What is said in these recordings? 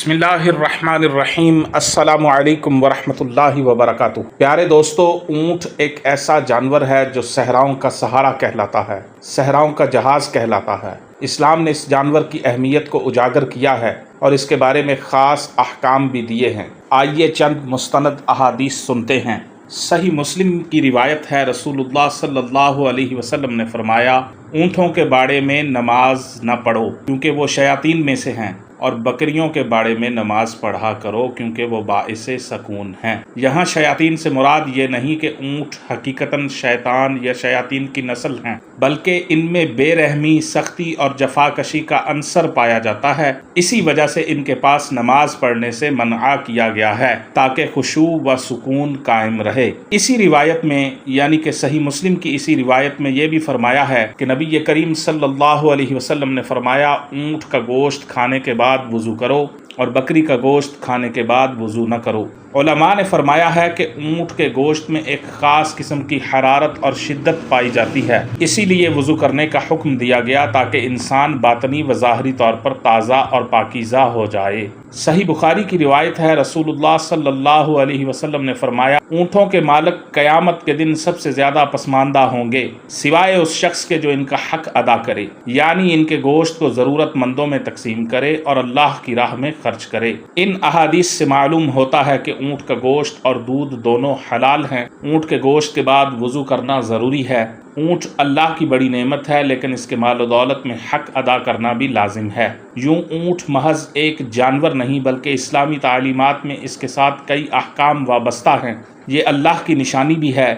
بسم اللہ الرحمن الرحیم۔ السلام علیکم ورحمۃ اللہ وبرکاتہ۔ پیارے دوستو، اونٹ ایک ایسا جانور ہے جو صحراؤں کا سہارا کہلاتا ہے، صحراؤں کا جہاز کہلاتا ہے۔ اسلام نے اس جانور کی اہمیت کو اجاگر کیا ہے اور اس کے بارے میں خاص احکام بھی دیے ہیں۔ آئیے چند مستند احادیث سنتے ہیں۔ صحیح مسلم کی روایت ہے، رسول اللہ صلی اللہ علیہ وسلم نے فرمایا، اونٹوں کے باڑے میں نماز نہ پڑھو کیونکہ وہ شیاطین میں سے ہیں، اور بکریوں کے باڑے میں نماز پڑھا کرو کیونکہ وہ باعث سکون ہیں۔ یہاں شیاطین سے مراد یہ نہیں کہ اونٹ حقیقتاً شیطان یا شیاطین کی نسل ہیں، بلکہ ان میں بے رحمی، سختی اور جفاکشی کا عنصر پایا جاتا ہے۔ اسی وجہ سے ان کے پاس نماز پڑھنے سے منع کیا گیا ہے تاکہ خشوع و سکون قائم رہے۔ اسی روایت میں یعنی کہ صحیح مسلم کی اسی روایت میں یہ بھی فرمایا ہے کہ نبی کریم صلی اللہ علیہ وسلم نے فرمایا، اونٹ کا گوشت کھانے کے بعد وضو کرو اور بکری کا گوشت کھانے کے بعد وضو نہ کرو۔ علماء نے فرمایا ہے کہ اونٹ کے گوشت میں ایک خاص قسم کی حرارت اور شدت پائی جاتی ہے، اسی لیے وضو کرنے کا حکم دیا گیا تاکہ انسان باطنی و ظاہری طور پر تازہ اور پاکیزہ ہو جائے۔ صحیح بخاری کی روایت ہے، رسول اللہ صلی اللہ علیہ وسلم نے فرمایا، اونٹوں کے مالک قیامت کے دن سب سے زیادہ پسماندہ ہوں گے سوائے اس شخص کے جو ان کا حق ادا کرے، یعنی ان کے گوشت کو ضرورت مندوں میں تقسیم کرے اور اللہ کی راہ میں خرچ کرے۔ ان احادیث سے معلوم ہوتا ہے کہ اونٹ کا گوشت اور دودھ دونوں حلال ہیں۔ اونٹ کے گوشت کے بعد وضو کرنا ضروری ہے۔ اونٹ اللہ کی بڑی نعمت ہے، لیکن اس کے مال و دولت میں حق ادا کرنا بھی لازم ہے۔ یوں اونٹ محض ایک جانور نہیں بلکہ اسلامی تعلیمات میں اس کے ساتھ کئی احکام وابستہ ہیں۔ یہ اللہ کی نشانی بھی ہے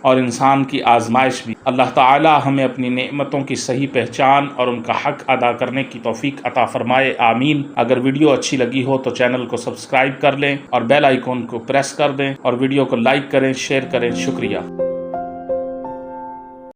اور انسان کی آزمائش بھی۔ اللہ تعالی ہمیں اپنی نعمتوں کی صحیح پہچان اور ان کا حق ادا کرنے کی توفیق عطا فرمائے، آمین۔ اگر ویڈیو اچھی لگی ہو تو چینل کو سبسکرائب کر لیں اور بیل آئیکن کو پریس کر دیں اور ویڈیو کو لائک کریں، شیئر کریں۔ شکریہ۔